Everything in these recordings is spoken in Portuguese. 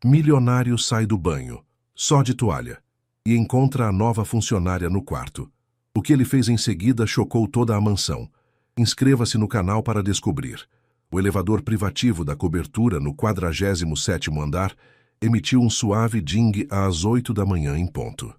Milionário sai do banho, só de toalha, e encontra a nova funcionária no quarto. O que ele fez em seguida chocou toda a mansão. Inscreva-se no canal para descobrir. O elevador privativo da cobertura no 47º andar emitiu um suave ding às 8 da manhã em ponto.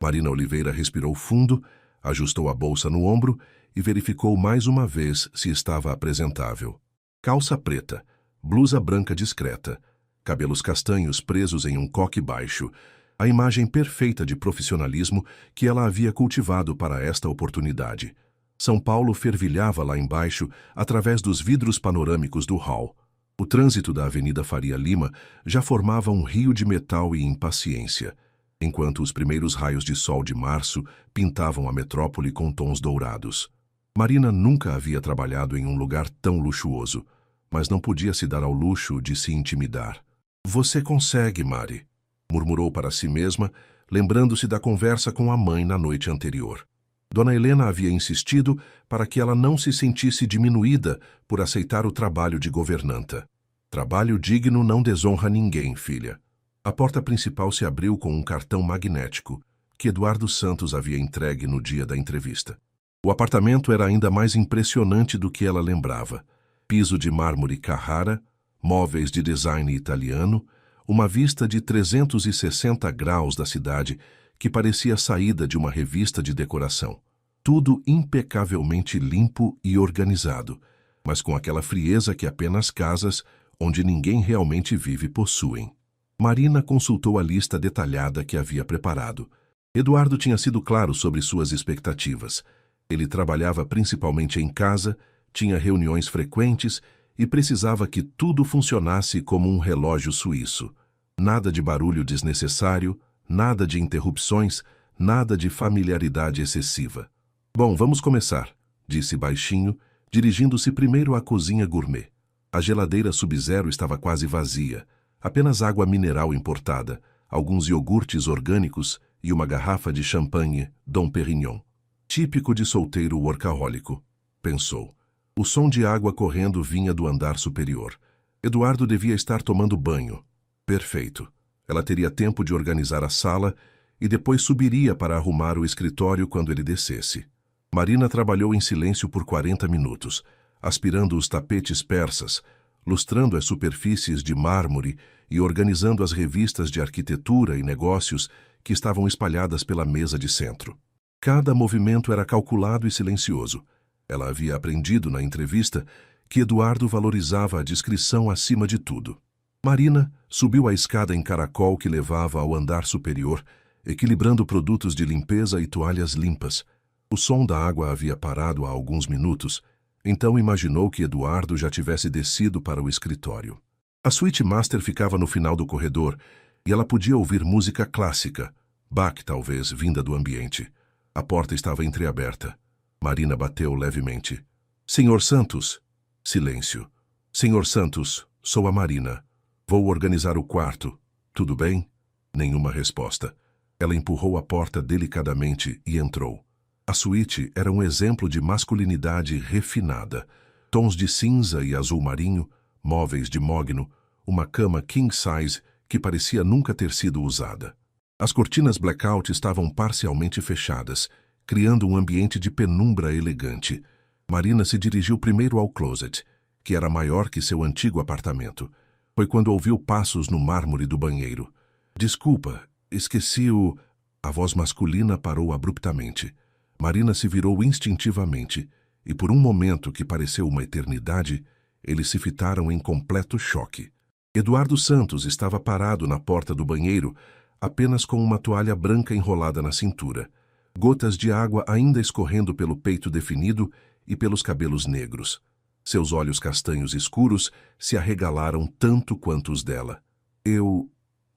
Marina Oliveira respirou fundo, ajustou a bolsa no ombro e verificou mais uma vez se estava apresentável. Calça preta, blusa branca discreta, cabelos castanhos presos em um coque baixo, a imagem perfeita de profissionalismo que ela havia cultivado para esta oportunidade. São Paulo fervilhava lá embaixo através dos vidros panorâmicos do hall. O trânsito da Avenida Faria Lima já formava um rio de metal e impaciência, enquanto os primeiros raios de sol de março pintavam a metrópole com tons dourados. Marina nunca havia trabalhado em um lugar tão luxuoso, mas não podia se dar ao luxo de se intimidar. "Você consegue, Mari", murmurou para si mesma, lembrando-se da conversa com a mãe na noite anterior. Dona Helena havia insistido para que ela não se sentisse diminuída por aceitar o trabalho de governanta. "Trabalho digno não desonra ninguém, filha." A porta principal se abriu com um cartão magnético que Eduardo Santos havia entregue no dia da entrevista. O apartamento era ainda mais impressionante do que ela lembrava. Piso de mármore Carrara, móveis de design italiano, uma vista de 360 graus da cidade que parecia saída de uma revista de decoração. Tudo impecavelmente limpo e organizado, mas com aquela frieza que apenas casas, onde ninguém realmente vive, possuem. Marina consultou a lista detalhada que havia preparado. Eduardo tinha sido claro sobre suas expectativas. Ele trabalhava principalmente em casa, tinha reuniões frequentes e precisava que tudo funcionasse como um relógio suíço. Nada de barulho desnecessário, nada de interrupções, nada de familiaridade excessiva. "Bom, vamos começar", disse baixinho, dirigindo-se primeiro à cozinha gourmet. A geladeira sub-zero estava quase vazia, apenas água mineral importada, alguns iogurtes orgânicos e uma garrafa de champanhe Dom Perignon. "Típico de solteiro workahólico", pensou. O som de água correndo vinha do andar superior. Eduardo devia estar tomando banho. Perfeito. Ela teria tempo de organizar a sala e depois subiria para arrumar o escritório quando ele descesse. Marina trabalhou em silêncio por 40 minutos, aspirando os tapetes persas, lustrando as superfícies de mármore e organizando as revistas de arquitetura e negócios que estavam espalhadas pela mesa de centro. Cada movimento era calculado e silencioso. Ela havia aprendido na entrevista que Eduardo valorizava a discrição acima de tudo. Marina subiu a escada em caracol que levava ao andar superior, equilibrando produtos de limpeza e toalhas limpas. O som da água havia parado há alguns minutos, então imaginou que Eduardo já tivesse descido para o escritório. A suíte master ficava no final do corredor e ela podia ouvir música clássica, Bach talvez, vinda do ambiente. A porta estava entreaberta. Marina bateu levemente. "Senhor Santos?" Silêncio. "Senhor Santos, sou a Marina. Vou organizar o quarto. Tudo bem?" Nenhuma resposta. Ela empurrou a porta delicadamente e entrou. A suíte era um exemplo de masculinidade refinada. Tons de cinza e azul marinho, móveis de mogno, uma cama king size que parecia nunca ter sido usada. As cortinas blackout estavam parcialmente fechadas, criando um ambiente de penumbra elegante. Marina se dirigiu primeiro ao closet, que era maior que seu antigo apartamento. Foi quando ouviu passos no mármore do banheiro. "Desculpa, esqueci o..." A voz masculina parou abruptamente. Marina se virou instintivamente, e por um momento que pareceu uma eternidade, eles se fitaram em completo choque. Eduardo Santos estava parado na porta do banheiro, apenas com uma toalha branca enrolada na cintura, gotas de água ainda escorrendo pelo peito definido e pelos cabelos negros. Seus olhos castanhos escuros se arregalaram tanto quanto os dela.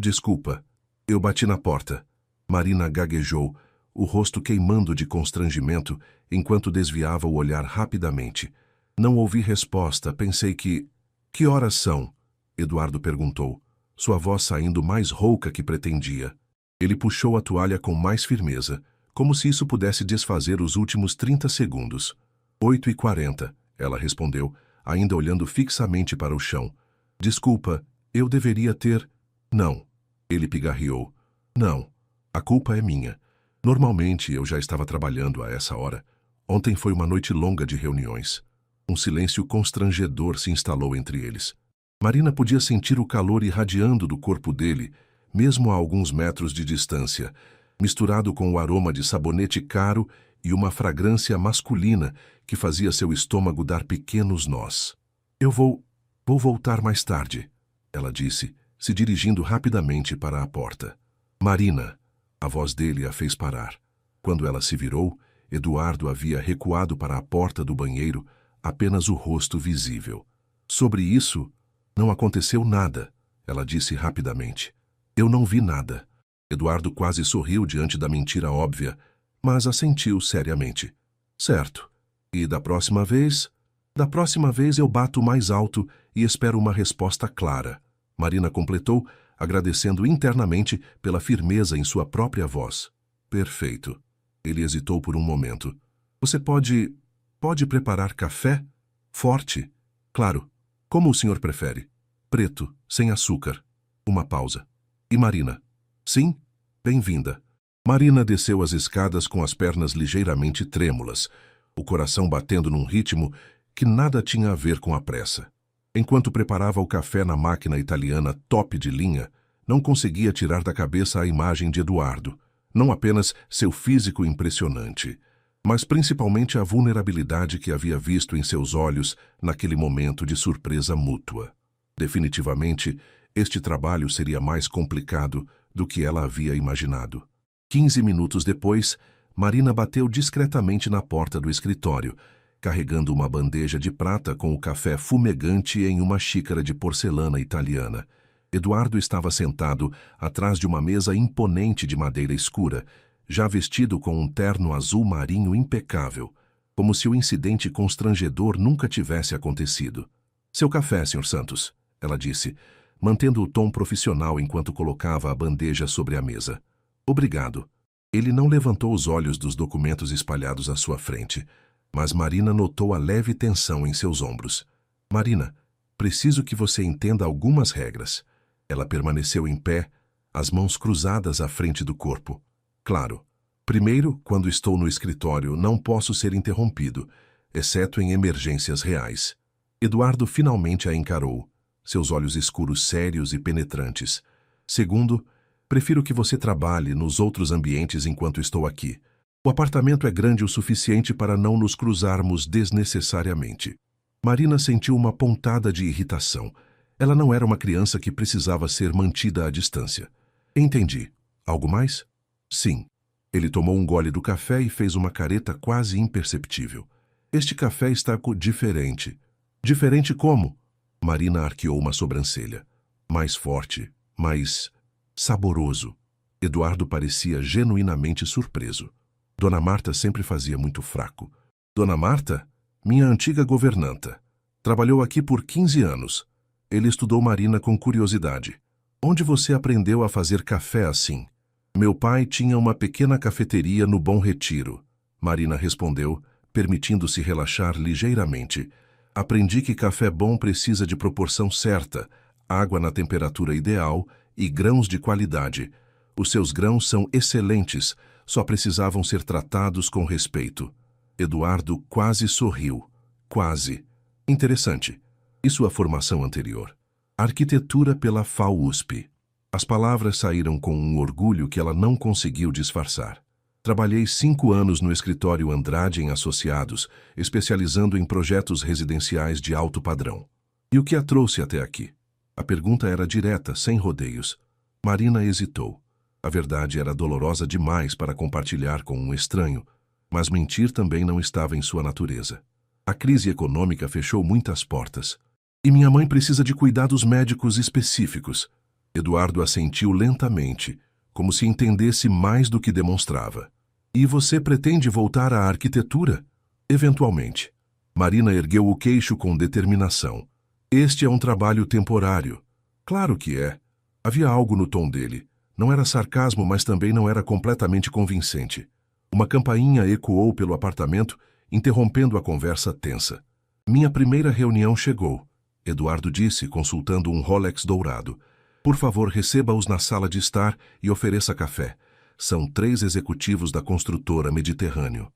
Desculpa, eu bati na porta." Marina gaguejou, o rosto queimando de constrangimento enquanto desviava o olhar rapidamente. "Não ouvi resposta, pensei que..." "Que horas são?" Eduardo perguntou, sua voz saindo mais rouca que pretendia. Ele puxou a toalha com mais firmeza, como se isso pudesse desfazer os últimos 30 segundos. 8h40, ela respondeu, ainda olhando fixamente para o chão. "Desculpa, eu deveria ter..." Não. Ele pigarreou. Não. A culpa é minha. Normalmente eu já estava trabalhando a essa hora. Ontem foi uma noite longa de reuniões. Um silêncio constrangedor se instalou entre eles. Marina podia sentir o calor irradiando do corpo dele, mesmo a alguns metros de distância, misturado com o aroma de sabonete caro e uma fragrância masculina que fazia seu estômago dar pequenos nós. Eu vou voltar mais tarde, ela disse, se dirigindo rapidamente para a porta. Marina, a voz dele a fez parar. Quando ela se virou, Eduardo havia recuado para a porta do banheiro, apenas o rosto visível. Sobre isso, não aconteceu nada, ela disse rapidamente. Eu não vi nada. Eduardo quase sorriu diante da mentira óbvia, mas assentiu seriamente. Certo. E da próxima vez? Da próxima vez eu bato mais alto e espero uma resposta clara. Marina completou, agradecendo internamente pela firmeza em sua própria voz. Perfeito. Ele hesitou por um momento. Você pode preparar café? Forte? Claro. Como o senhor prefere? Preto, sem açúcar. Uma pausa. E Marina? Sim? Bem-vinda. Marina desceu as escadas com as pernas ligeiramente trêmulas, o coração batendo num ritmo que nada tinha a ver com a pressa. Enquanto preparava o café na máquina italiana top de linha, não conseguia tirar da cabeça a imagem de Eduardo. Não apenas seu físico impressionante, mas principalmente a vulnerabilidade que havia visto em seus olhos naquele momento de surpresa mútua. Definitivamente, este trabalho seria mais complicado do que ela havia imaginado. 15 minutos depois, Marina bateu discretamente na porta do escritório, carregando uma bandeja de prata com o café fumegante em uma xícara de porcelana italiana. Eduardo estava sentado atrás de uma mesa imponente de madeira escura, já vestido com um terno azul marinho impecável, como se o incidente constrangedor nunca tivesse acontecido. Seu café, Sr. Santos, ela disse, mantendo o tom profissional enquanto colocava a bandeja sobre a mesa. Obrigado. Ele não levantou os olhos dos documentos espalhados à sua frente, mas Marina notou a leve tensão em seus ombros. Marina, preciso que você entenda algumas regras. Ela permaneceu em pé, as mãos cruzadas à frente do corpo. Claro. Primeiro, quando estou no escritório, não posso ser interrompido, exceto em emergências reais. Eduardo finalmente a encarou, seus olhos escuros sérios e penetrantes. Segundo, prefiro que você trabalhe nos outros ambientes enquanto estou aqui. O apartamento é grande o suficiente para não nos cruzarmos desnecessariamente. Marina sentiu uma pontada de irritação. Ela não era uma criança que precisava ser mantida à distância. Entendi. Algo mais? Sim. Ele tomou um gole do café e fez uma careta quase imperceptível. Este café está diferente. Diferente como? Marina arqueou uma sobrancelha. Mais forte, mais saboroso. Eduardo parecia genuinamente surpreso. Dona Marta sempre fazia muito fraco. Dona Marta? Minha antiga governanta. Trabalhou aqui por 15 anos. Ele estudou Marina com curiosidade. Onde você aprendeu a fazer café assim? Meu pai tinha uma pequena cafeteria no Bom Retiro. Marina respondeu, permitindo-se relaxar ligeiramente. Aprendi que café bom precisa de proporção certa, água na temperatura ideal e grãos de qualidade. Os seus grãos são excelentes, só precisavam ser tratados com respeito. Eduardo quase sorriu. Quase. Interessante. E sua formação anterior? Arquitetura pela FAUSP. As palavras saíram com um orgulho que ela não conseguiu disfarçar. Trabalhei 5 anos no escritório Andrade em Associados, especializando em projetos residenciais de alto padrão. E o que a trouxe até aqui? A pergunta era direta, sem rodeios. Marina hesitou. A verdade era dolorosa demais para compartilhar com um estranho, mas mentir também não estava em sua natureza. A crise econômica fechou muitas portas. E minha mãe precisa de cuidados médicos específicos. Eduardo assentiu lentamente, como se entendesse mais do que demonstrava. E você pretende voltar à arquitetura? Eventualmente. Marina ergueu o queixo com determinação. Este é um trabalho temporário. Claro que é. Havia algo no tom dele. Não era sarcasmo, mas também não era completamente convincente. Uma campainha ecoou pelo apartamento, interrompendo a conversa tensa. Minha primeira reunião chegou, Eduardo disse, consultando um Rolex dourado. Por favor, receba-os na sala de estar e ofereça café. São 3 executivos da construtora Mediterrâneo.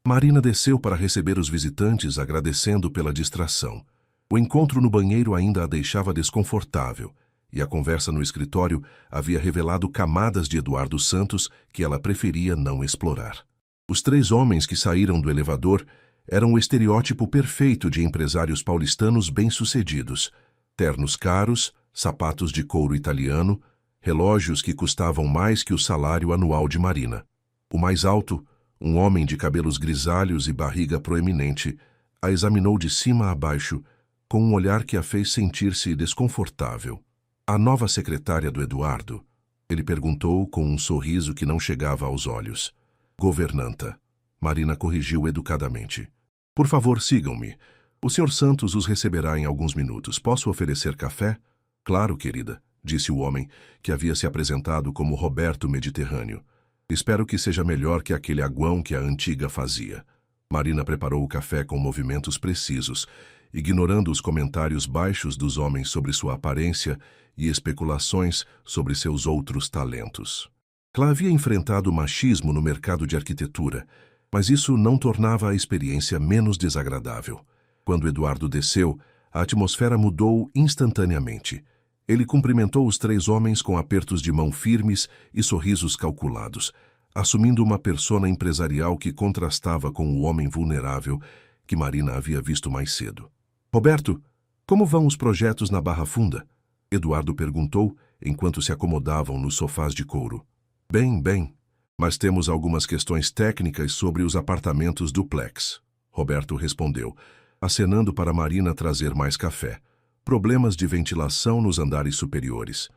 Marina desceu para receber os visitantes, agradecendo pela distração. O encontro no banheiro ainda a deixava desconfortável, e a conversa no escritório havia revelado camadas de Eduardo Santos que ela preferia não explorar. Os 3 homens que saíram do elevador eram o estereótipo perfeito de empresários paulistanos bem-sucedidos. Ternos caros, sapatos de couro italiano, relógios que custavam mais que o salário anual de Marina. O mais alto, um homem de cabelos grisalhos e barriga proeminente, a examinou de cima a baixo, com um olhar que a fez sentir-se desconfortável. A nova secretária do Eduardo? Ele perguntou com um sorriso que não chegava aos olhos. Governanta. Marina corrigiu educadamente. Por favor, sigam-me. O Sr. Santos os receberá em alguns minutos. Posso oferecer café? Claro, querida, disse o homem, que havia se apresentado como Roberto Mediterrâneo. Espero que seja melhor que aquele aguão que a antiga fazia. Marina preparou o café com movimentos precisos, ignorando os comentários baixos dos homens sobre sua aparência e especulações sobre seus outros talentos. Ela havia enfrentado machismo no mercado de arquitetura, mas isso não tornava a experiência menos desagradável. Quando Eduardo desceu, a atmosfera mudou instantaneamente. Ele cumprimentou os 3 homens com apertos de mão firmes e sorrisos calculados, assumindo uma persona empresarial que contrastava com o homem vulnerável que Marina havia visto mais cedo. Roberto, como vão os projetos na Barra Funda? Eduardo perguntou, enquanto se acomodavam nos sofás de couro. Bem, mas temos algumas questões técnicas sobre os apartamentos duplex. Roberto respondeu, acenando para Marina trazer mais café. Problemas de ventilação nos andares superiores.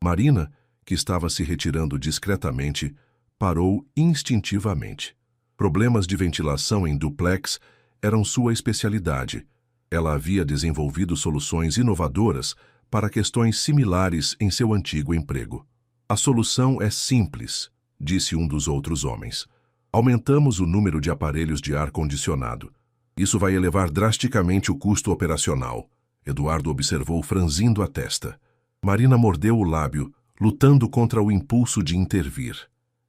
Marina, que estava se retirando discretamente, parou instintivamente. Problemas de ventilação em duplex eram sua especialidade. Ela havia desenvolvido soluções inovadoras para questões similares em seu antigo emprego. A solução é simples, disse um dos outros homens. Aumentamos o número de aparelhos de ar-condicionado. Isso vai elevar drasticamente o custo operacional. Eduardo observou franzindo a testa. Marina mordeu o lábio, lutando contra o impulso de intervir.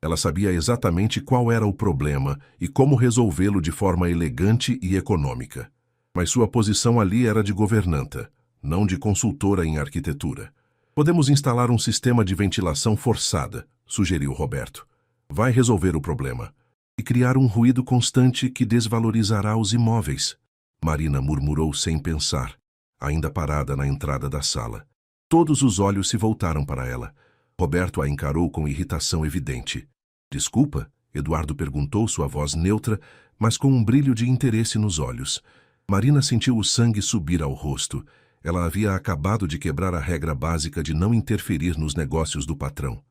Ela sabia exatamente qual era o problema e como resolvê-lo de forma elegante e econômica. Mas sua posição ali era de governanta, não de consultora em arquitetura. Podemos instalar um sistema de ventilação forçada, sugeriu Roberto. Vai resolver o problema. E criar um ruído constante que desvalorizará os imóveis. Marina murmurou sem pensar, ainda parada na entrada da sala. Todos os olhos se voltaram para ela. Roberto a encarou com irritação evidente. Desculpa? Eduardo perguntou, sua voz neutra, mas com um brilho de interesse nos olhos. Marina sentiu o sangue subir ao rosto. Ela havia acabado de quebrar a regra básica de não interferir nos negócios do patrão.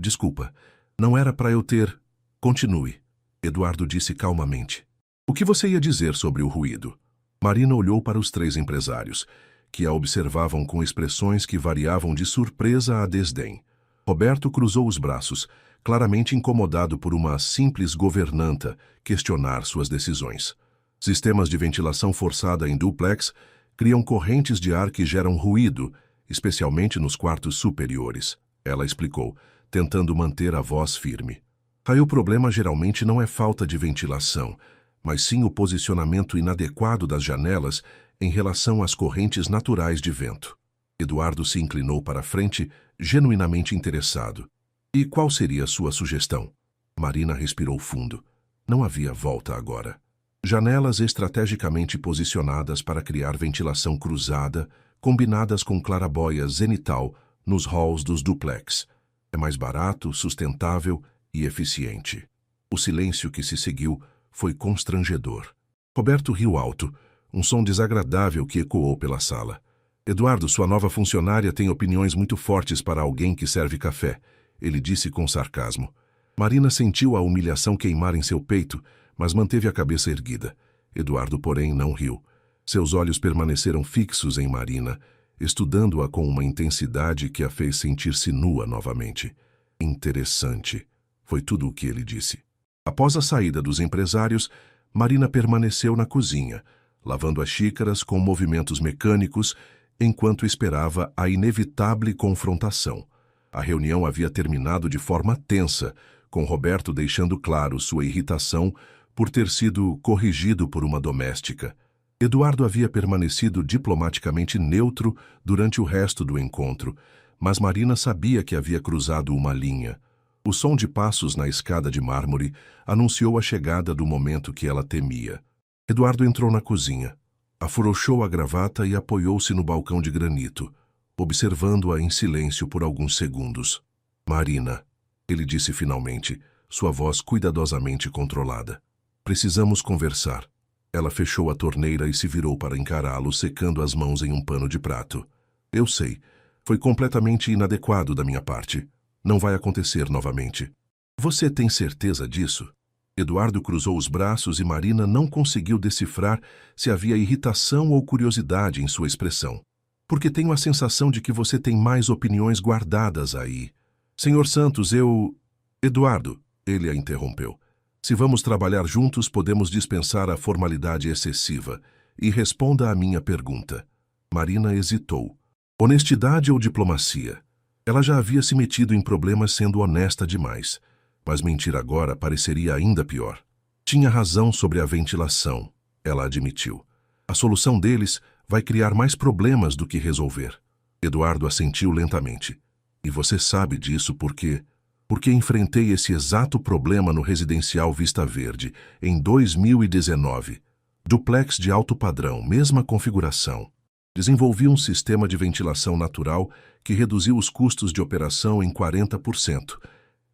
Desculpa, não era para eu ter... Continue, Eduardo disse calmamente. O que você ia dizer sobre o ruído? Marina olhou para os 3 empresários, que a observavam com expressões que variavam de surpresa a desdém. Roberto cruzou os braços, claramente incomodado por uma simples governanta questionar suas decisões. Sistemas de ventilação forçada em duplex criam correntes de ar que geram ruído, especialmente nos quartos superiores, ela explicou, tentando manter a voz firme. Aí o problema geralmente não é falta de ventilação, mas sim o posicionamento inadequado das janelas em relação às correntes naturais de vento. Eduardo se inclinou para a frente, genuinamente interessado. E qual seria sua sugestão? Marina respirou fundo. Não havia volta agora. Janelas estrategicamente posicionadas para criar ventilação cruzada, combinadas com clarabóia zenital nos halls dos duplex. É mais barato, sustentável e eficiente. O silêncio que se seguiu foi constrangedor. Roberto riu alto, um som desagradável que ecoou pela sala. Eduardo, sua nova funcionária tem opiniões muito fortes para alguém que serve café, ele disse com sarcasmo. Marina sentiu a humilhação queimar em seu peito, mas manteve a cabeça erguida. Eduardo, porém, não riu. Seus olhos permaneceram fixos em Marina, estudando-a com uma intensidade que a fez sentir-se nua novamente. Interessante, foi tudo o que ele disse. Após a saída dos empresários, Marina permaneceu na cozinha, lavando as xícaras com movimentos mecânicos enquanto esperava a inevitável confrontação. A reunião havia terminado de forma tensa, com Roberto deixando claro sua irritação por ter sido corrigido por uma doméstica. Eduardo havia permanecido diplomaticamente neutro durante o resto do encontro, mas Marina sabia que havia cruzado uma linha. O som de passos na escada de mármore anunciou a chegada do momento que ela temia. Eduardo entrou na cozinha, afrouxou a gravata e apoiou-se no balcão de granito, observando-a em silêncio por alguns segundos. Marina, ele disse finalmente, sua voz cuidadosamente controlada. Precisamos conversar. Ela fechou a torneira e se virou para encará-lo, secando as mãos em um pano de prato. Eu sei. Foi completamente inadequado da minha parte. Não vai acontecer novamente. Você tem certeza disso? Eduardo cruzou os braços e Marina não conseguiu decifrar se havia irritação ou curiosidade em sua expressão. Porque tenho a sensação de que você tem mais opiniões guardadas aí. Senhor Santos, Eduardo, ele a interrompeu. Se vamos trabalhar juntos, podemos dispensar a formalidade excessiva. E responda à minha pergunta. Marina hesitou. Honestidade ou diplomacia? Ela já havia se metido em problemas sendo honesta demais. Mas mentir agora pareceria ainda pior. Tinha razão sobre a ventilação, ela admitiu. A solução deles vai criar mais problemas do que resolver. Eduardo assentiu lentamente. E você sabe disso porque enfrentei esse exato problema no residencial Vista Verde, em 2019. Duplex de alto padrão, mesma configuração. Desenvolvi um sistema de ventilação natural que reduziu os custos de operação em 40%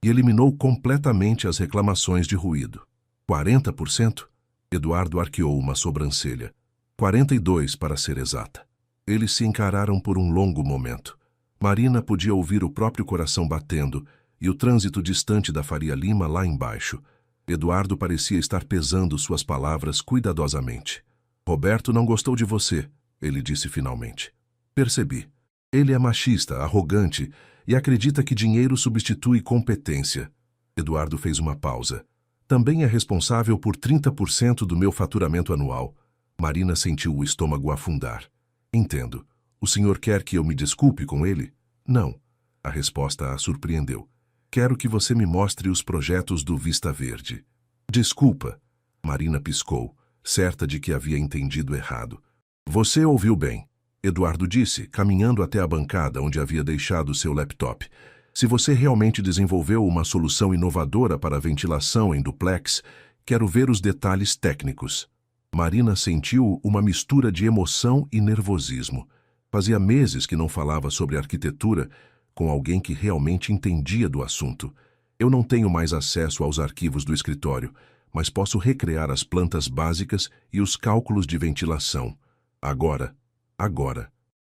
e eliminou completamente as reclamações de ruído. 40%? Eduardo arqueou uma sobrancelha. 42% para ser exata. Eles se encararam por um longo momento. Marina podia ouvir o próprio coração batendo e o trânsito distante da Faria Lima lá embaixo. Eduardo parecia estar pesando suas palavras cuidadosamente. Roberto não gostou de você, ele disse finalmente. Percebi. Ele é machista, arrogante e acredita que dinheiro substitui competência. Eduardo fez uma pausa. Também é responsável por 30% do meu faturamento anual. Marina sentiu o estômago afundar. Entendo. O senhor quer que eu me desculpe com ele? Não. A resposta a surpreendeu. Quero que você me mostre os projetos do Vista Verde. Desculpa. Marina piscou, certa de que havia entendido errado. Você ouviu bem. Eduardo disse, caminhando até a bancada onde havia deixado seu laptop. Se você realmente desenvolveu uma solução inovadora para a ventilação em duplex, quero ver os detalhes técnicos. Marina sentiu uma mistura de emoção e nervosismo. Fazia meses que não falava sobre arquitetura com alguém que realmente entendia do assunto. Eu não tenho mais acesso aos arquivos do escritório, mas posso recriar as plantas básicas e os cálculos de ventilação. Agora.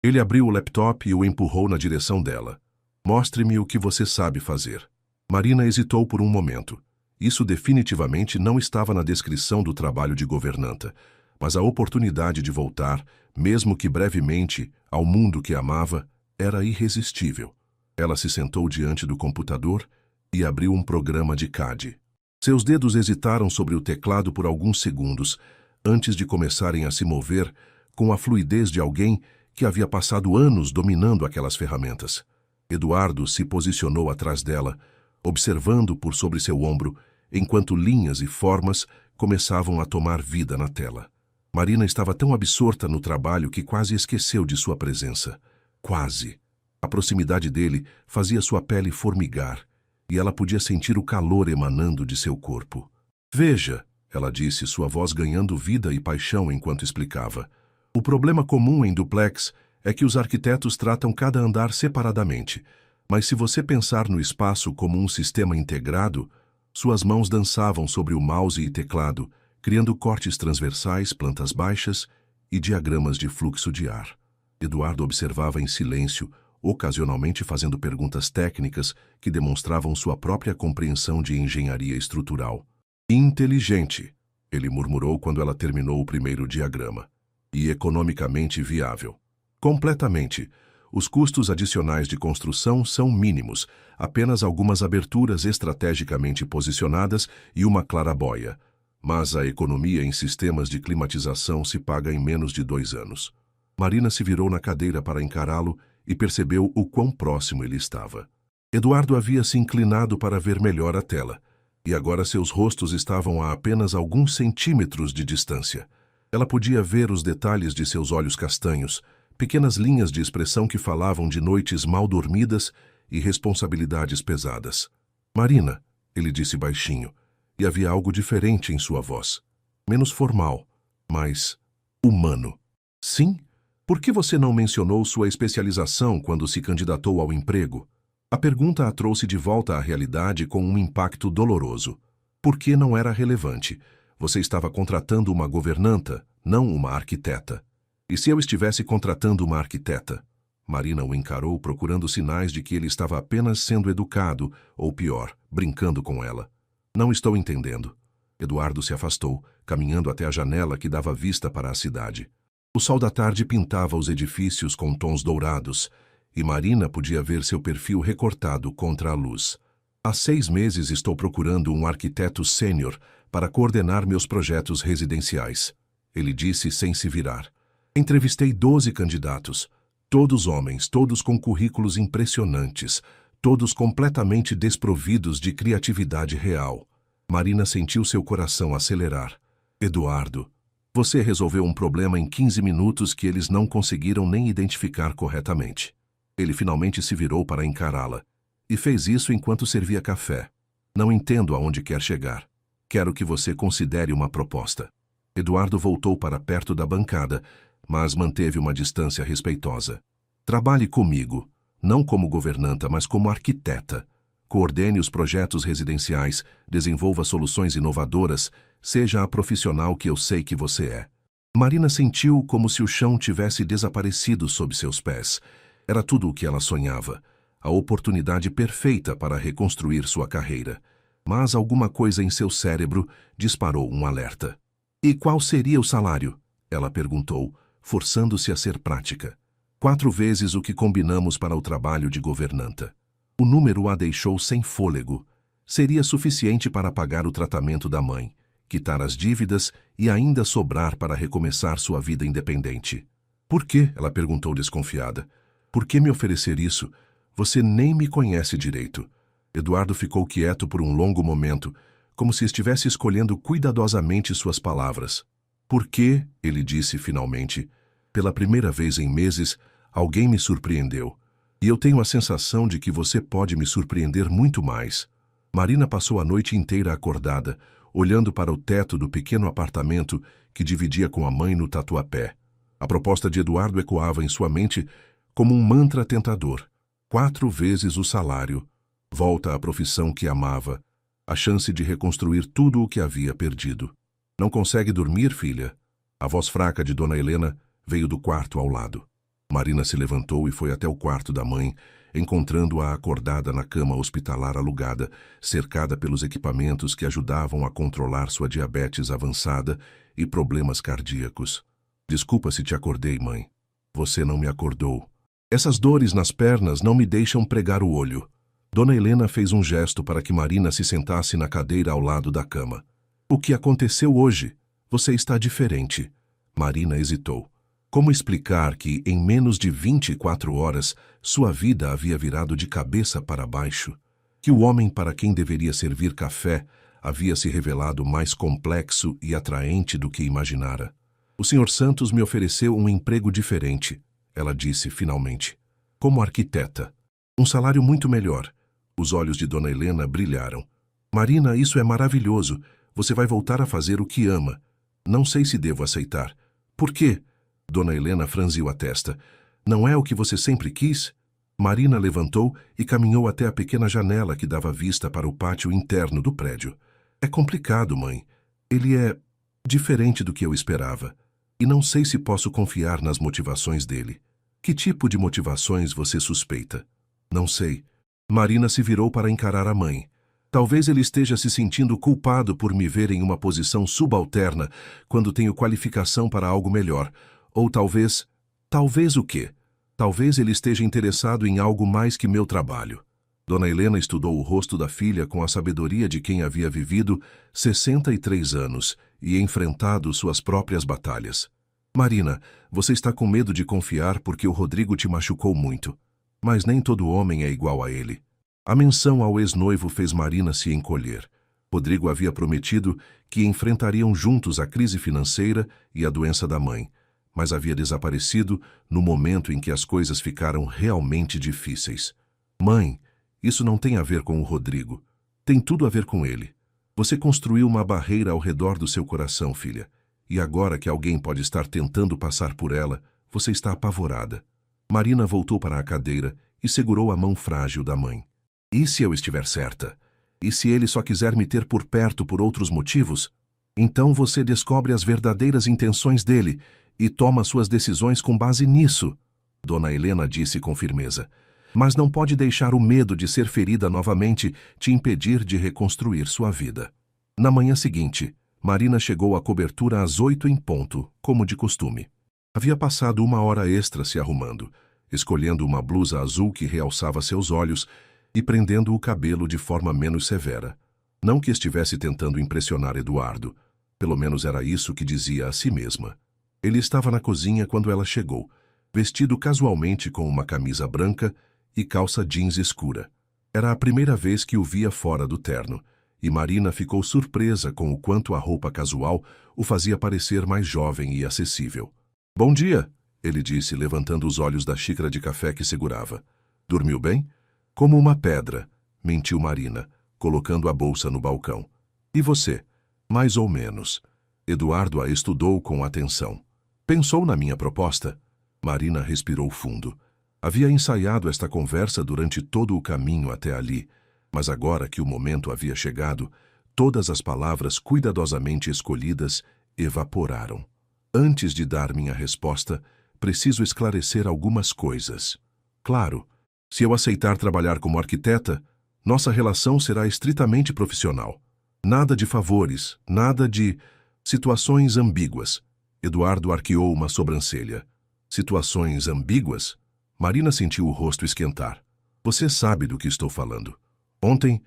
Ele abriu o laptop e o empurrou na direção dela. Mostre-me o que você sabe fazer. Marina hesitou por um momento. Isso definitivamente não estava na descrição do trabalho de governanta, mas a oportunidade de voltar, mesmo que brevemente, ao mundo que amava, era irresistível. Ela se sentou diante do computador e abriu um programa de CAD. Seus dedos hesitaram sobre o teclado por alguns segundos, antes de começarem a se mover com a fluidez de alguém que havia passado anos dominando aquelas ferramentas. Eduardo se posicionou atrás dela, observando por sobre seu ombro, enquanto linhas e formas começavam a tomar vida na tela. Marina estava tão absorta no trabalho que quase esqueceu de sua presença. Quase. A proximidade dele fazia sua pele formigar, e ela podia sentir o calor emanando de seu corpo. Veja, ela disse, sua voz ganhando vida e paixão enquanto explicava. O problema comum em duplex é que os arquitetos tratam cada andar separadamente, mas se você pensar no espaço como um sistema integrado, suas mãos dançavam sobre o mouse e teclado, criando cortes transversais, plantas baixas e diagramas de fluxo de ar. Eduardo observava em silêncio, ocasionalmente fazendo perguntas técnicas que demonstravam sua própria compreensão de engenharia estrutural. Inteligente, ele murmurou quando ela terminou o primeiro diagrama. E economicamente viável. Completamente. Os custos adicionais de construção são mínimos, apenas algumas aberturas estrategicamente posicionadas e uma claraboia. Mas a economia em sistemas de climatização se paga em menos de 2 anos. Marina se virou na cadeira para encará-lo e percebeu o quão próximo ele estava. Eduardo havia se inclinado para ver melhor a tela, e agora seus rostos estavam a apenas alguns centímetros de distância. Ela podia ver os detalhes de seus olhos castanhos, pequenas linhas de expressão que falavam de noites mal dormidas e responsabilidades pesadas. Marina, ele disse baixinho, e havia algo diferente em sua voz. Menos formal, mas humano. Sim? Por que você não mencionou sua especialização quando se candidatou ao emprego? A pergunta a trouxe de volta à realidade com um impacto doloroso. Por que não era relevante? Você estava contratando uma governanta, não uma arquiteta. E se eu estivesse contratando uma arquiteta? Marina o encarou procurando sinais de que ele estava apenas sendo educado, ou pior, brincando com ela. Não estou entendendo. Eduardo se afastou, caminhando até a janela que dava vista para a cidade. O sol da tarde pintava os edifícios com tons dourados, e Marina podia ver seu perfil recortado contra a luz. Há 6 meses estou procurando um arquiteto sênior para coordenar meus projetos residenciais, ele disse sem se virar. Entrevistei 12 candidatos, todos homens, todos com currículos impressionantes, todos completamente desprovidos de criatividade real. Marina sentiu seu coração acelerar. Eduardo, você resolveu um problema em 15 minutos que eles não conseguiram nem identificar corretamente. Ele finalmente se virou para encará-la. E fez isso enquanto servia café. Não entendo aonde quer chegar. Quero que você considere uma proposta. Eduardo voltou para perto da bancada, mas manteve uma distância respeitosa. Trabalhe comigo, não como governanta, mas como arquiteta. Coordene os projetos residenciais, desenvolva soluções inovadoras, seja a profissional que eu sei que você é. Marina sentiu como se o chão tivesse desaparecido sob seus pés. Era tudo o que ela sonhava, a oportunidade perfeita para reconstruir sua carreira. Mas alguma coisa em seu cérebro disparou um alerta. E qual seria o salário? Ela perguntou, forçando-se a ser prática. 4 vezes o que combinamos para o trabalho de governanta. O número a deixou sem fôlego. Seria suficiente para pagar o tratamento da mãe, quitar as dívidas e ainda sobrar para recomeçar sua vida independente. Por quê? Ela perguntou desconfiada. Por que me oferecer isso? Você nem me conhece direito. Eduardo ficou quieto por um longo momento, como se estivesse escolhendo cuidadosamente suas palavras. Por quê? Ele disse finalmente. Pela primeira vez em meses, alguém me surpreendeu. E eu tenho a sensação de que você pode me surpreender muito mais. Marina passou a noite inteira acordada, olhando para o teto do pequeno apartamento que dividia com a mãe no Tatuapé. A proposta de Eduardo ecoava em sua mente como um mantra tentador. 4 vezes o salário, volta à profissão que amava, a chance de reconstruir tudo o que havia perdido. Não consegue dormir, filha? A voz fraca de Dona Helena veio do quarto ao lado. Marina se levantou e foi até o quarto da mãe, encontrando-a acordada na cama hospitalar alugada, cercada pelos equipamentos que ajudavam a controlar sua diabetes avançada e problemas cardíacos. Desculpa se te acordei, mãe. Você não me acordou. Essas dores nas pernas não me deixam pregar o olho. Dona Helena fez um gesto para que Marina se sentasse na cadeira ao lado da cama. O que aconteceu hoje? Você está diferente. Marina hesitou. Como explicar que, em menos de 24 horas, sua vida havia virado de cabeça para baixo? Que o homem para quem deveria servir café havia se revelado mais complexo e atraente do que imaginara? O Sr. Santos me ofereceu um emprego diferente, ela disse finalmente. Como arquiteta. Um salário muito melhor. Os olhos de Dona Helena brilharam. Marina, isso é maravilhoso. Você vai voltar a fazer o que ama. Não sei se devo aceitar. Por quê? Dona Helena franziu a testa. Não é o que você sempre quis? Marina levantou e caminhou até a pequena janela que dava vista para o pátio interno do prédio. É complicado, mãe. Ele é diferente do que eu esperava. E não sei se posso confiar nas motivações dele. Que tipo de motivações você suspeita? Não sei. Marina se virou para encarar a mãe. Talvez ele esteja se sentindo culpado por me ver em uma posição subalterna quando tenho qualificação para algo melhor. Ou talvez... Talvez o quê? Talvez ele esteja interessado em algo mais que meu trabalho. Dona Helena estudou o rosto da filha com a sabedoria de quem havia vivido 63 anos e enfrentado suas próprias batalhas. Marina, você está com medo de confiar porque o Rodrigo te machucou muito. Mas nem todo homem é igual a ele. A menção ao ex-noivo fez Marina se encolher. Rodrigo havia prometido que enfrentariam juntos a crise financeira e a doença da mãe, mas havia desaparecido no momento em que as coisas ficaram realmente difíceis. Mãe, isso não tem a ver com o Rodrigo. Tem tudo a ver com ele. Você construiu uma barreira ao redor do seu coração, filha. E agora que alguém pode estar tentando passar por ela, você está apavorada. Marina voltou para a cadeira e segurou a mão frágil da mãe. E se eu estiver certa? E se ele só quiser me ter por perto por outros motivos? Então você descobre as verdadeiras intenções dele e toma suas decisões com base nisso, Dona Helena disse com firmeza. Mas não pode deixar o medo de ser ferida novamente te impedir de reconstruir sua vida. Na manhã seguinte, Marina chegou à cobertura às 8 em ponto, como de costume. Havia passado 1 hora extra se arrumando, escolhendo uma blusa azul que realçava seus olhos e prendendo o cabelo de forma menos severa. Não que estivesse tentando impressionar Eduardo, pelo menos era isso que dizia a si mesma. Ele estava na cozinha quando ela chegou, vestido casualmente com uma camisa branca e calça jeans escura. Era a primeira vez que o via fora do terno, e Marina ficou surpresa com o quanto a roupa casual o fazia parecer mais jovem e acessível. Bom dia, ele disse, levantando os olhos da xícara de café que segurava. Dormiu bem? Como uma pedra, mentiu Marina, colocando a bolsa no balcão. E você? Mais ou menos. Eduardo a estudou com atenção. Pensou na minha proposta? Marina respirou fundo. Havia ensaiado esta conversa durante todo o caminho até ali, mas agora que o momento havia chegado, todas as palavras cuidadosamente escolhidas evaporaram. Antes de dar minha resposta, preciso esclarecer algumas coisas. Claro, se eu aceitar trabalhar como arquiteta, nossa relação será estritamente profissional. Nada de favores, nada de situações ambíguas. Eduardo arqueou uma sobrancelha. Situações ambíguas? Marina sentiu o rosto esquentar. Você sabe do que estou falando. Ontem,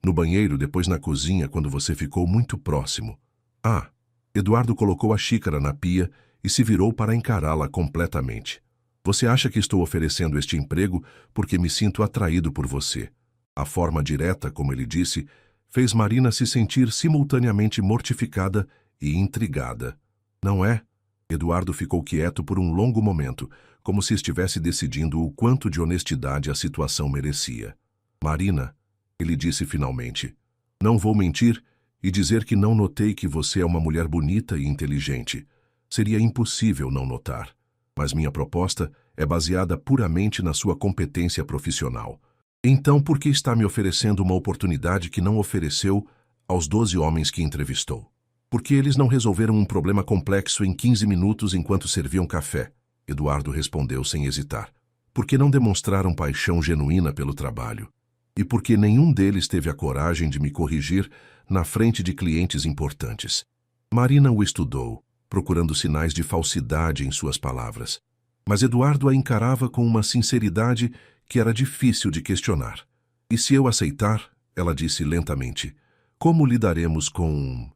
no banheiro, depois na cozinha, quando você ficou muito próximo. Ah, Eduardo colocou a xícara na pia e se virou para encará-la completamente. Você acha que estou oferecendo este emprego porque me sinto atraído por você. A forma direta, como ele disse, fez Marina se sentir simultaneamente mortificada e intrigada. Não é? Eduardo ficou quieto por um longo momento, como se estivesse decidindo o quanto de honestidade a situação merecia. Marina, ele disse finalmente, não vou mentir e dizer que não notei que você é uma mulher bonita e inteligente. Seria impossível não notar. Mas minha proposta é baseada puramente na sua competência profissional. Então, por que está me oferecendo uma oportunidade que não ofereceu aos 12 homens que entrevistou? Porque eles não resolveram um problema complexo em 15 minutos enquanto serviam café, Eduardo respondeu sem hesitar. Porque não demonstraram paixão genuína pelo trabalho. E porque nenhum deles teve a coragem de me corrigir na frente de clientes importantes. Marina o estudou, procurando sinais de falsidade em suas palavras. Mas Eduardo a encarava com uma sinceridade que era difícil de questionar. E se eu aceitar, ela disse lentamente, como lidaremos com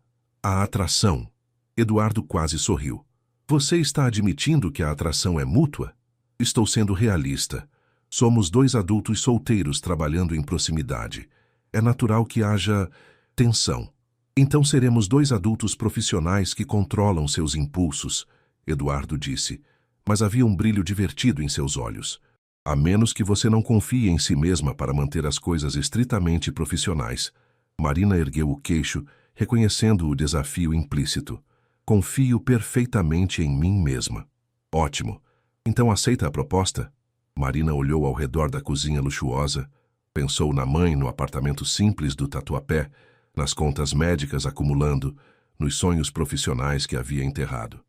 a atração? Eduardo quase sorriu. Você está admitindo que a atração é mútua? Estou sendo realista. Somos 2 adultos solteiros trabalhando em proximidade. É natural que haja tensão. Então seremos 2 adultos profissionais que controlam seus impulsos, Eduardo disse, mas havia um brilho divertido em seus olhos. A menos que você não confie em si mesma para manter as coisas estritamente profissionais. Marina ergueu o queixo, reconhecendo o desafio implícito. Confio perfeitamente em mim mesma. Ótimo. Então aceita a proposta? Marina olhou ao redor da cozinha luxuosa, pensou na mãe no apartamento simples do Tatuapé, nas contas médicas acumulando, nos sonhos profissionais que havia enterrado.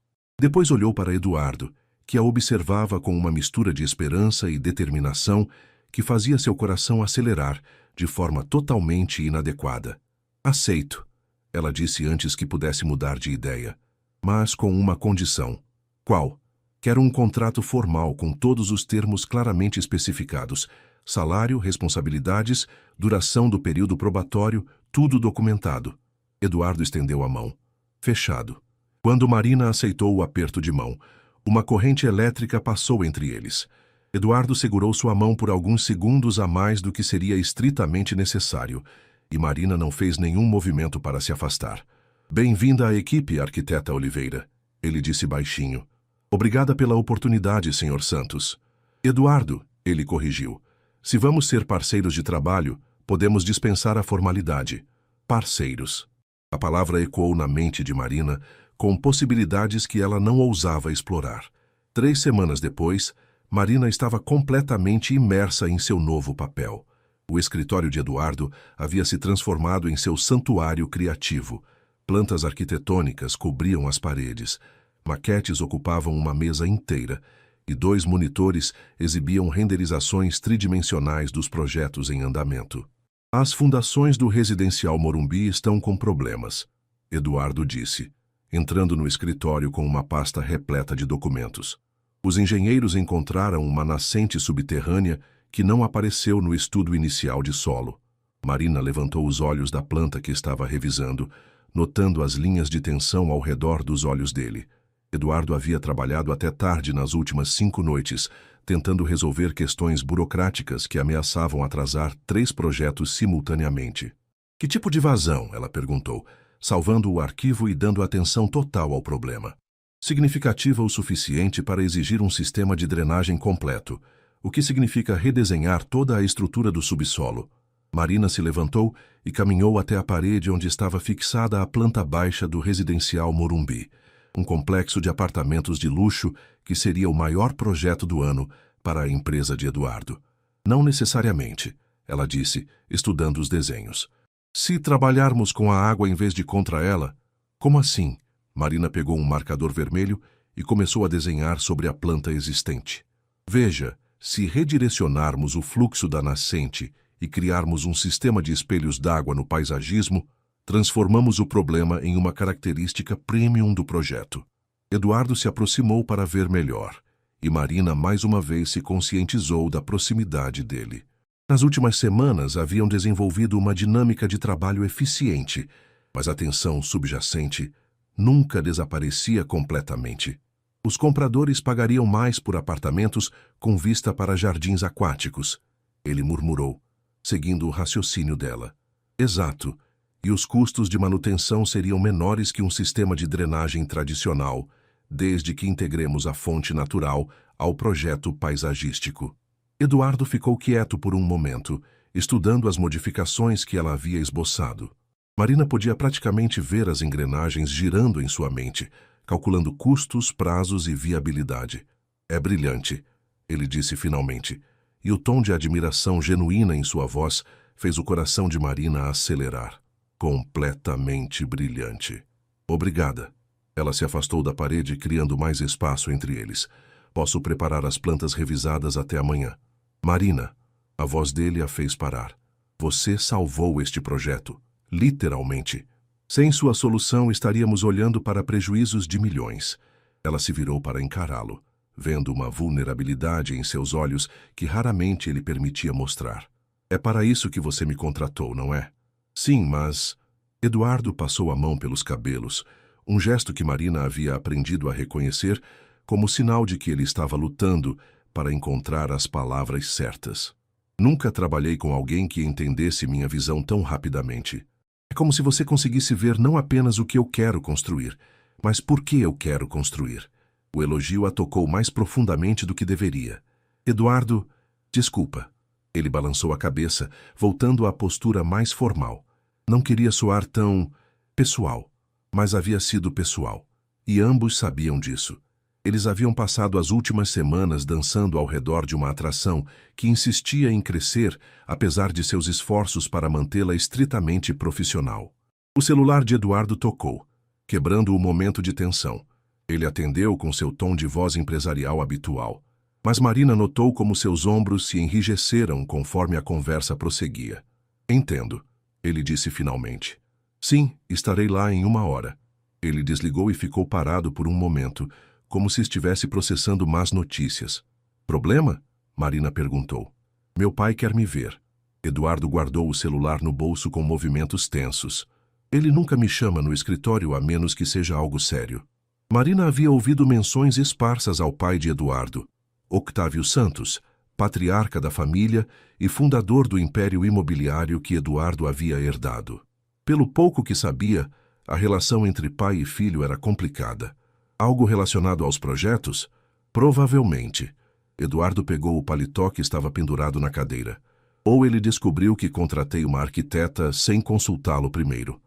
Depois olhou para Eduardo, que a observava com uma mistura de esperança e determinação que fazia seu coração acelerar de forma totalmente inadequada. Aceito, ela disse antes que pudesse mudar de ideia, mas com uma condição. Qual? Quero um contrato formal com todos os termos claramente especificados, salário, responsabilidades, duração do período probatório, tudo documentado. Eduardo estendeu a mão. Fechado. Quando Marina aceitou o aperto de mão, uma corrente elétrica passou entre eles. Eduardo segurou sua mão por alguns segundos a mais do que seria estritamente necessário, e Marina não fez nenhum movimento para se afastar. Bem-vinda à equipe, arquiteta Oliveira, ele disse baixinho. Obrigada pela oportunidade, Sr. Santos. Eduardo, ele corrigiu. Se vamos ser parceiros de trabalho, podemos dispensar a formalidade. Parceiros. A palavra ecoou na mente de Marina, com possibilidades que ela não ousava explorar. 3 semanas depois, Marina estava completamente imersa em seu novo papel. O escritório de Eduardo havia se transformado em seu santuário criativo. Plantas arquitetônicas cobriam as paredes, maquetes ocupavam uma mesa inteira e 2 monitores exibiam renderizações tridimensionais dos projetos em andamento. As fundações do residencial Morumbi estão com problemas, Eduardo disse, entrando no escritório com uma pasta repleta de documentos. Os engenheiros encontraram uma nascente subterrânea que não apareceu no estudo inicial de solo. Marina levantou os olhos da planta que estava revisando, notando as linhas de tensão ao redor dos olhos dele. Eduardo havia trabalhado até tarde nas últimas 5 noites, tentando resolver questões burocráticas que ameaçavam atrasar 3 projetos simultaneamente. Que tipo de vazão? Ela perguntou, salvando o arquivo e dando atenção total ao problema. Significativa o suficiente para exigir um sistema de drenagem completo, o que significa redesenhar toda a estrutura do subsolo. Marina se levantou e caminhou até a parede onde estava fixada a planta baixa do residencial Morumbi, um complexo de apartamentos de luxo que seria o maior projeto do ano para a empresa de Eduardo. Não necessariamente, ela disse, estudando os desenhos. Se trabalharmos com a água em vez de contra ela? Como assim? Marina pegou um marcador vermelho e começou a desenhar sobre a planta existente. Veja, se redirecionarmos o fluxo da nascente e criarmos um sistema de espelhos d'água no paisagismo, transformamos o problema em uma característica premium do projeto. Eduardo se aproximou para ver melhor, e Marina mais uma vez se conscientizou da proximidade dele. Nas últimas semanas haviam desenvolvido uma dinâmica de trabalho eficiente, mas a tensão subjacente nunca desaparecia completamente. Os compradores pagariam mais por apartamentos com vista para jardins aquáticos, ele murmurou, seguindo o raciocínio dela. Exato, e os custos de manutenção seriam menores que um sistema de drenagem tradicional, desde que integremos a fonte natural ao projeto paisagístico. Eduardo ficou quieto por um momento, estudando as modificações que ela havia esboçado. Marina podia praticamente ver as engrenagens girando em sua mente, calculando custos, prazos e viabilidade. É brilhante, ele disse finalmente, e o tom de admiração genuína em sua voz fez o coração de Marina acelerar. Completamente brilhante. Obrigada. Ela se afastou da parede, criando mais espaço entre eles. Posso preparar as plantas revisadas até amanhã. Marina, a voz dele a fez parar. Você salvou este projeto. Literalmente. Sem sua solução, estaríamos olhando para prejuízos de milhões. Ela se virou para encará-lo, vendo uma vulnerabilidade em seus olhos que raramente ele permitia mostrar. É para isso que você me contratou, não é? Sim, mas... Eduardo passou a mão pelos cabelos, um gesto que Marina havia aprendido a reconhecer como sinal de que ele estava lutando para encontrar as palavras certas. Nunca trabalhei com alguém que entendesse minha visão tão rapidamente. É como se você conseguisse ver não apenas o que eu quero construir, mas por que eu quero construir. O elogio a tocou mais profundamente do que deveria. Eduardo, desculpa. Ele balançou a cabeça, voltando à postura mais formal. Não queria soar tão pessoal, mas havia sido pessoal. E ambos sabiam disso. Eles haviam passado as últimas semanas dançando ao redor de uma atração que insistia em crescer, apesar de seus esforços para mantê-la estritamente profissional. O celular de Eduardo tocou, quebrando o momento de tensão. Ele atendeu com seu tom de voz empresarial habitual. Mas Marina notou como seus ombros se enrijeceram conforme a conversa prosseguia. Entendo, ele disse finalmente. Sim, estarei lá em 1 hora. Ele desligou e ficou parado por um momento, como se estivesse processando más notícias. Problema? Marina perguntou. Meu pai quer me ver. Eduardo guardou o celular no bolso com movimentos tensos. Ele nunca me chama no escritório a menos que seja algo sério. Marina havia ouvido menções esparsas ao pai de Eduardo, Octávio Santos, patriarca da família e fundador do império imobiliário que Eduardo havia herdado. Pelo pouco que sabia, a relação entre pai e filho era complicada. Algo relacionado aos projetos? Provavelmente. Eduardo pegou o paletó que estava pendurado na cadeira. Ou ele descobriu que contratei uma arquiteta sem consultá-lo primeiro.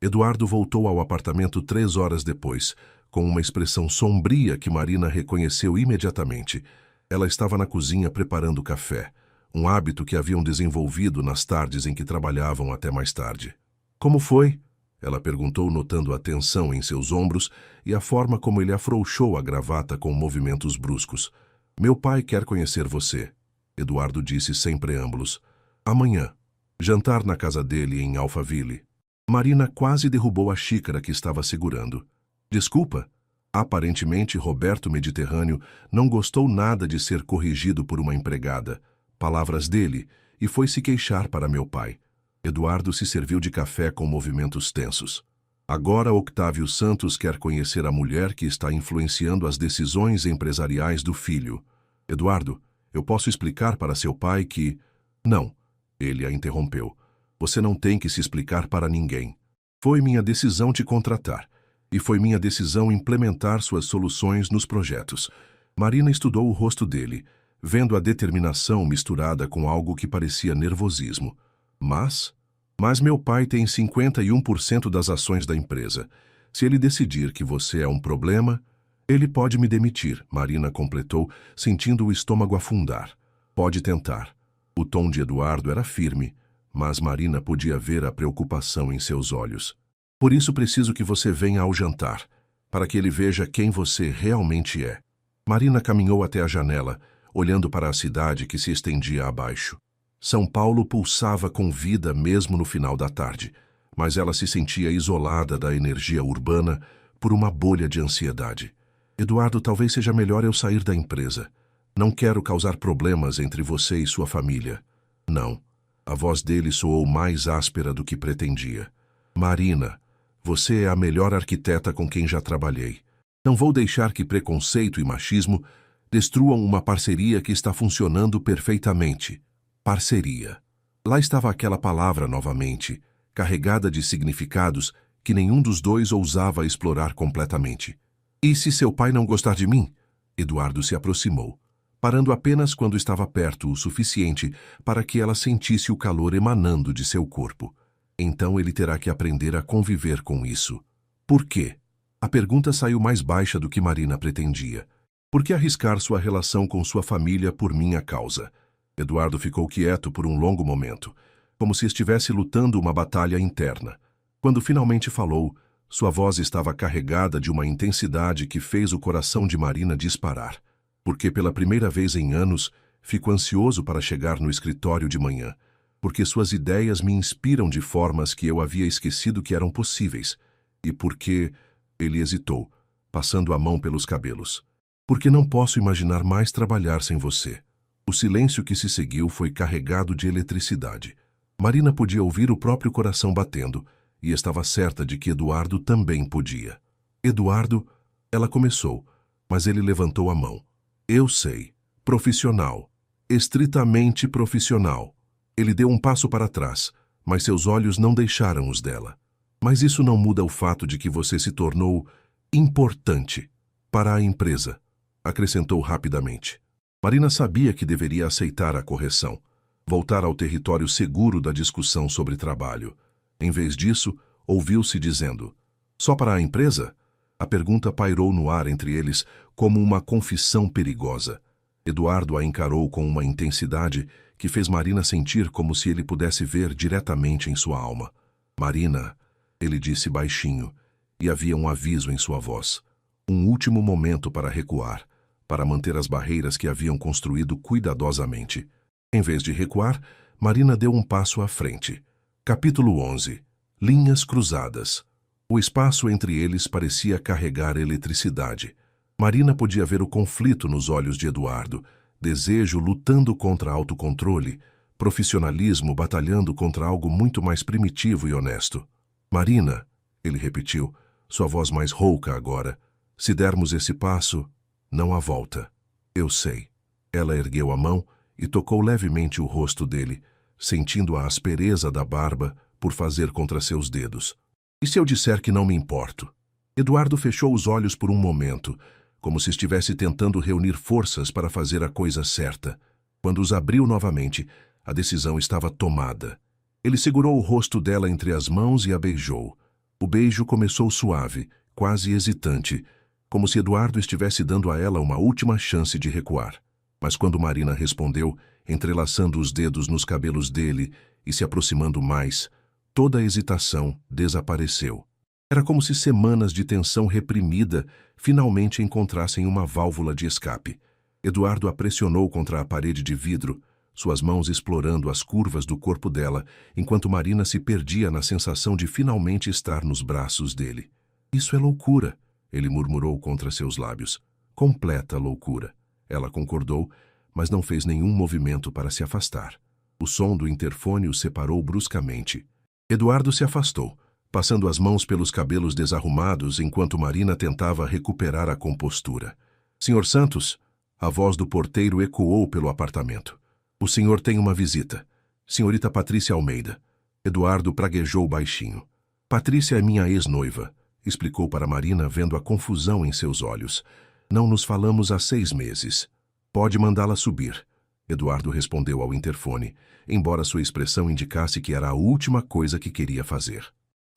Eduardo voltou ao apartamento 3 horas depois, com uma expressão sombria que Marina reconheceu imediatamente. Ela estava na cozinha preparando café, um hábito que haviam desenvolvido nas tardes em que trabalhavam até mais tarde. Como foi? Ela perguntou, notando a tensão em seus ombros e a forma como ele afrouxou a gravata com movimentos bruscos. Meu pai quer conhecer você, Eduardo disse sem preâmbulos. Amanhã. Jantar na casa dele em Alphaville. Marina quase derrubou a xícara que estava segurando. Desculpa. Aparentemente, Roberto Mediterrâneo não gostou nada de ser corrigido por uma empregada. Palavras dele, e foi se queixar para meu pai. Eduardo se serviu de café com movimentos tensos. Agora Octávio Santos quer conhecer a mulher que está influenciando as decisões empresariais do filho. Eduardo, eu posso explicar para seu pai que... Não, ele a interrompeu. Você não tem que se explicar para ninguém. Foi minha decisão te contratar. E foi minha decisão implementar suas soluções nos projetos. Marina estudou o rosto dele, vendo a determinação misturada com algo que parecia nervosismo. Mas meu pai tem 51% das ações da empresa. Se ele decidir que você é um problema, ele pode me demitir, Marina completou, sentindo o estômago afundar. Pode tentar. O tom de Eduardo era firme, mas Marina podia ver a preocupação em seus olhos. Por isso preciso que você venha ao jantar, para que ele veja quem você realmente é. Marina caminhou até a janela, olhando para a cidade que se estendia abaixo. São Paulo pulsava com vida mesmo no final da tarde, mas ela se sentia isolada da energia urbana por uma bolha de ansiedade. Eduardo, talvez seja melhor eu sair da empresa. Não quero causar problemas entre você e sua família. Não. A voz dele soou mais áspera do que pretendia. Marina, você é a melhor arquiteta com quem já trabalhei. Não vou deixar que preconceito e machismo destruam uma parceria que está funcionando perfeitamente. Parceria. Lá estava aquela palavra novamente, carregada de significados que nenhum dos dois ousava explorar completamente. E se seu pai não gostar de mim? Eduardo se aproximou, parando apenas quando estava perto o suficiente para que ela sentisse o calor emanando de seu corpo. Então ele terá que aprender a conviver com isso. Por quê? A pergunta saiu mais baixa do que Marina pretendia. Por que arriscar sua relação com sua família por minha causa? Eduardo ficou quieto por um longo momento, como se estivesse lutando uma batalha interna. Quando finalmente falou, sua voz estava carregada de uma intensidade que fez o coração de Marina disparar. Porque pela primeira vez em anos, fico ansioso para chegar no escritório de manhã, porque suas ideias me inspiram de formas que eu havia esquecido que eram possíveis, e porque... Ele hesitou, passando a mão pelos cabelos. Porque não posso imaginar mais trabalhar sem você. O silêncio que se seguiu foi carregado de eletricidade. Marina podia ouvir o próprio coração batendo, e estava certa de que Eduardo também podia. Eduardo, ela começou, mas ele levantou a mão. Eu sei. Profissional. Estritamente profissional. Ele deu um passo para trás, mas seus olhos não deixaram os dela. Mas isso não muda o fato de que você se tornou importante para a empresa, acrescentou rapidamente. Marina sabia que deveria aceitar a correção, voltar ao território seguro da discussão sobre trabalho. Em vez disso, ouviu-se dizendo, só para a empresa? A pergunta pairou no ar entre eles como uma confissão perigosa. Eduardo a encarou com uma intensidade que fez Marina sentir como se ele pudesse ver diretamente em sua alma. Marina, ele disse baixinho, e havia um aviso em sua voz. Um último momento para recuar, para manter as barreiras que haviam construído cuidadosamente. Em vez de recuar, Marina deu um passo à frente. Capítulo 11. Linhas cruzadas. O espaço entre eles parecia carregar eletricidade. Marina podia ver o conflito nos olhos de Eduardo, desejo lutando contra autocontrole, profissionalismo batalhando contra algo muito mais primitivo e honesto. Marina, ele repetiu, sua voz mais rouca agora. Se dermos esse passo, não há volta. Eu sei. Ela ergueu a mão e tocou levemente o rosto dele, sentindo a aspereza da barba por fazer contra seus dedos. E se eu disser que não me importo? Eduardo fechou os olhos por um momento, como se estivesse tentando reunir forças para fazer a coisa certa. Quando os abriu novamente, a decisão estava tomada. Ele segurou o rosto dela entre as mãos e a beijou. O beijo começou suave, quase hesitante, como se Eduardo estivesse dando a ela uma última chance de recuar. Mas quando Marina respondeu, entrelaçando os dedos nos cabelos dele e se aproximando mais, toda a hesitação desapareceu. Era como se semanas de tensão reprimida finalmente encontrassem uma válvula de escape. Eduardo a pressionou contra a parede de vidro, suas mãos explorando as curvas do corpo dela, enquanto Marina se perdia na sensação de finalmente estar nos braços dele. Isso é loucura, ele murmurou contra seus lábios. Completa loucura. Ela concordou, mas não fez nenhum movimento para se afastar. O som do interfone o separou bruscamente. Eduardo se afastou, passando as mãos pelos cabelos desarrumados enquanto Marina tentava recuperar a compostura. Senhor Santos? A voz do porteiro ecoou pelo apartamento. O senhor tem uma visita. Senhorita Patrícia Almeida. Eduardo praguejou baixinho. Patrícia é minha ex-noiva, explicou para Marina, vendo a confusão em seus olhos. Não nos falamos há 6 meses. Pode mandá-la subir. Eduardo respondeu ao interfone, embora sua expressão indicasse que era a última coisa que queria fazer.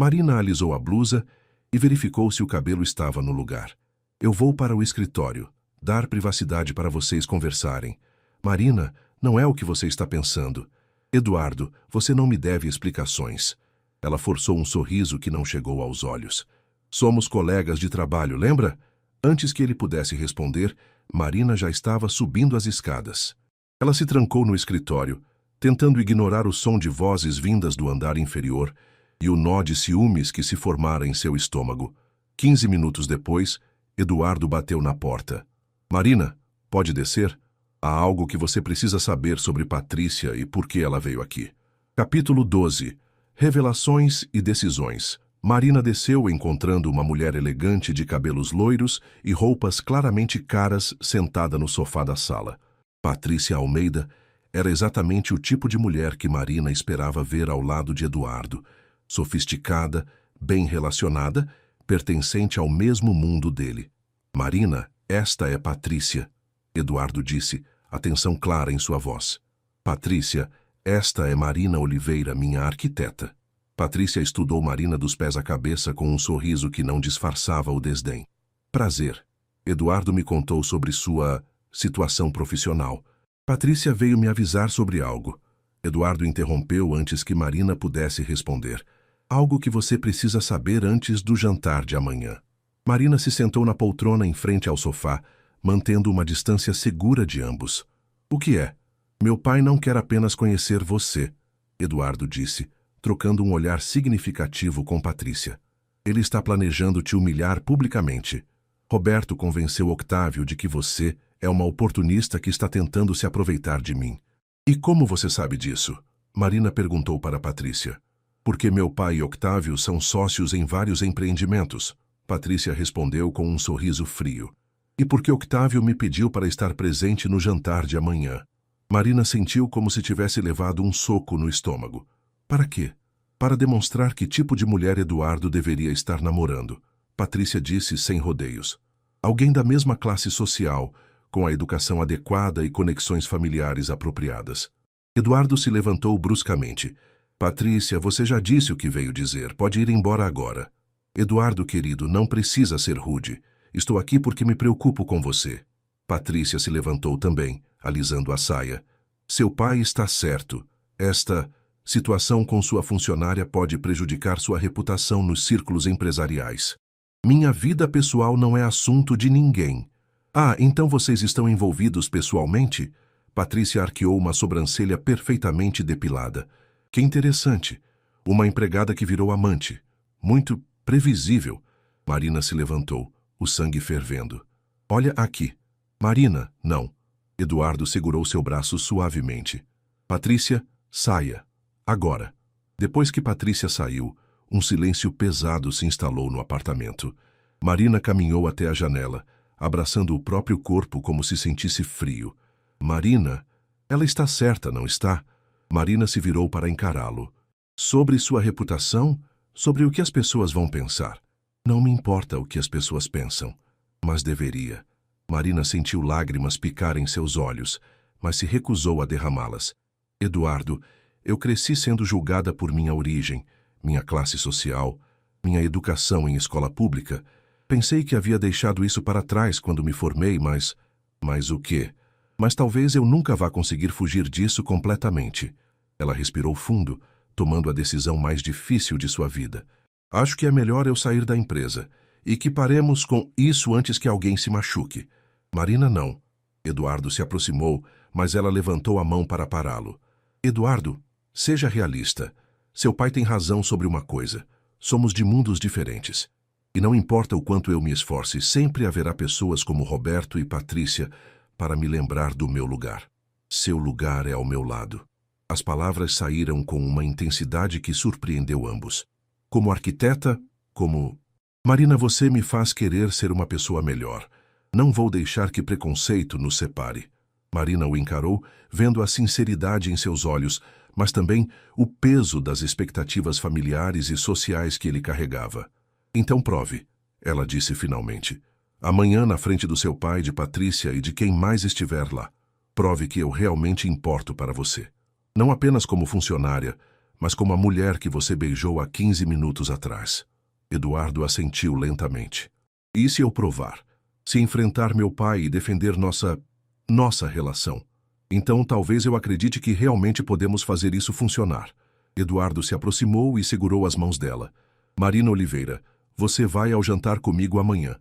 Marina alisou a blusa e verificou se o cabelo estava no lugar. Eu vou para o escritório, dar privacidade para vocês conversarem. Marina, não é o que você está pensando. Eduardo, você não me deve explicações. Ela forçou um sorriso que não chegou aos olhos. Somos colegas de trabalho, lembra? Antes que ele pudesse responder, Marina já estava subindo as escadas. Ela se trancou no escritório, tentando ignorar o som de vozes vindas do andar inferior e o nó de ciúmes que se formara em seu estômago. 15 minutos depois, Eduardo bateu na porta. Marina, pode descer? Há algo que você precisa saber sobre Patrícia e por que ela veio aqui. Capítulo 12. Revelações e decisões. Marina desceu encontrando uma mulher elegante de cabelos loiros e roupas claramente caras sentada no sofá da sala. Patrícia Almeida era exatamente o tipo de mulher que Marina esperava ver ao lado de Eduardo. Sofisticada, bem relacionada, pertencente ao mesmo mundo dele. Marina, esta é Patrícia. Eduardo disse, atenção clara em sua voz. Patrícia, esta é Marina Oliveira, minha arquiteta. Patrícia estudou Marina dos pés à cabeça com um sorriso que não disfarçava o desdém. Prazer. Eduardo me contou sobre sua situação profissional. Patrícia veio me avisar sobre algo. Eduardo interrompeu antes que Marina pudesse responder. Algo que você precisa saber antes do jantar de amanhã. Marina se sentou na poltrona em frente ao sofá, mantendo uma distância segura de ambos. O que é? Meu pai não quer apenas conhecer você, Eduardo disse, trocando um olhar significativo com Patrícia. Ele está planejando te humilhar publicamente. Roberto convenceu Octávio de que você é uma oportunista que está tentando se aproveitar de mim. E como você sabe disso? Marina perguntou para Patrícia. Porque meu pai e Octávio são sócios em vários empreendimentos. Patrícia respondeu com um sorriso frio. E porque Octávio me pediu para estar presente no jantar de amanhã. Marina sentiu como se tivesse levado um soco no estômago. Para quê? Para demonstrar que tipo de mulher Eduardo deveria estar namorando. Patrícia disse sem rodeios. Alguém da mesma classe social, com a educação adequada e conexões familiares apropriadas. Eduardo se levantou bruscamente. Patrícia, você já disse o que veio dizer. Pode ir embora agora. Eduardo, querido, não precisa ser rude. Estou aqui porque me preocupo com você. Patrícia se levantou também, alisando a saia. Seu pai está certo. Esta situação com sua funcionária pode prejudicar sua reputação nos círculos empresariais. Minha vida pessoal não é assunto de ninguém. Ah, então vocês estão envolvidos pessoalmente? Patrícia arqueou uma sobrancelha perfeitamente depilada. Que interessante. Uma empregada que virou amante. Muito previsível. Marina se levantou, o sangue fervendo. Olha aqui. Marina, não. Eduardo segurou seu braço suavemente. Patrícia, saia. Agora. Depois que Patrícia saiu, Um silêncio pesado se instalou no apartamento. Marina caminhou até a janela, abraçando o próprio corpo como se sentisse frio. Marina, ela está certa, não está? Marina se virou para encará-lo. Sobre sua reputação, sobre o que as pessoas vão pensar. Não me importa o que as pessoas pensam, mas deveria. Marina sentiu lágrimas picarem seus olhos, mas se recusou a derramá-las. Eduardo, eu cresci sendo julgada por minha origem, minha classe social, minha educação em escola pública. Pensei que havia deixado isso para trás quando me formei, mas... Mas o quê? Mas talvez eu nunca vá conseguir fugir disso completamente. Ela respirou fundo, tomando a decisão mais difícil de sua vida. Acho que é melhor eu sair da empresa, e que paremos com isso antes que alguém se machuque. Marina não. Eduardo se aproximou, mas ela levantou a mão para pará-lo. Eduardo, seja realista. Seu pai tem razão sobre uma coisa. Somos de mundos diferentes. E não importa o quanto eu me esforce, sempre haverá pessoas como Roberto e Patrícia para me lembrar do meu lugar. Seu lugar é ao meu lado. As palavras saíram com uma intensidade que surpreendeu ambos. Como arquiteta, como... Marina, você me faz querer ser uma pessoa melhor. Não vou deixar que preconceito nos separe. Marina o encarou, vendo a sinceridade em seus olhos, mas também o peso das expectativas familiares e sociais que ele carregava. Então prove, ela disse finalmente. Amanhã, na frente do seu pai, de Patrícia e de quem mais estiver lá. Prove que eu realmente importo para você. Não apenas como funcionária, mas como a mulher que você beijou há 15 minutos atrás. Eduardo assentiu lentamente. E se eu provar? Se enfrentar meu pai e defender nossa relação? Então talvez eu acredite que realmente podemos fazer isso funcionar. Eduardo se aproximou e segurou as mãos dela. Marina Oliveira, você vai ao jantar comigo amanhã.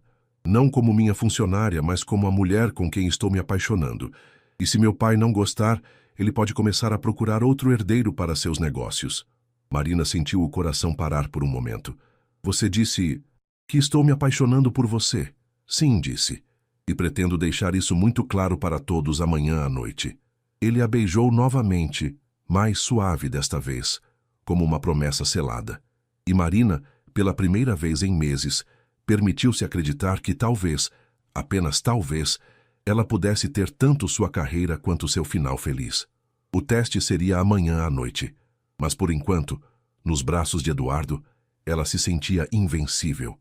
Não como minha funcionária, mas como a mulher com quem estou me apaixonando. E se meu pai não gostar, ele pode começar a procurar outro herdeiro para seus negócios. Marina sentiu o coração parar por um momento. Você disse que estou me apaixonando por você. Sim, disse. E pretendo deixar isso muito claro para todos amanhã à noite. Ele a beijou novamente, mais suave desta vez, como uma promessa selada. E Marina, pela primeira vez em meses, permitiu-se acreditar que talvez, apenas talvez, ela pudesse ter tanto sua carreira quanto seu final feliz. O teste seria amanhã à noite, mas por enquanto, nos braços de Eduardo, ela se sentia invencível.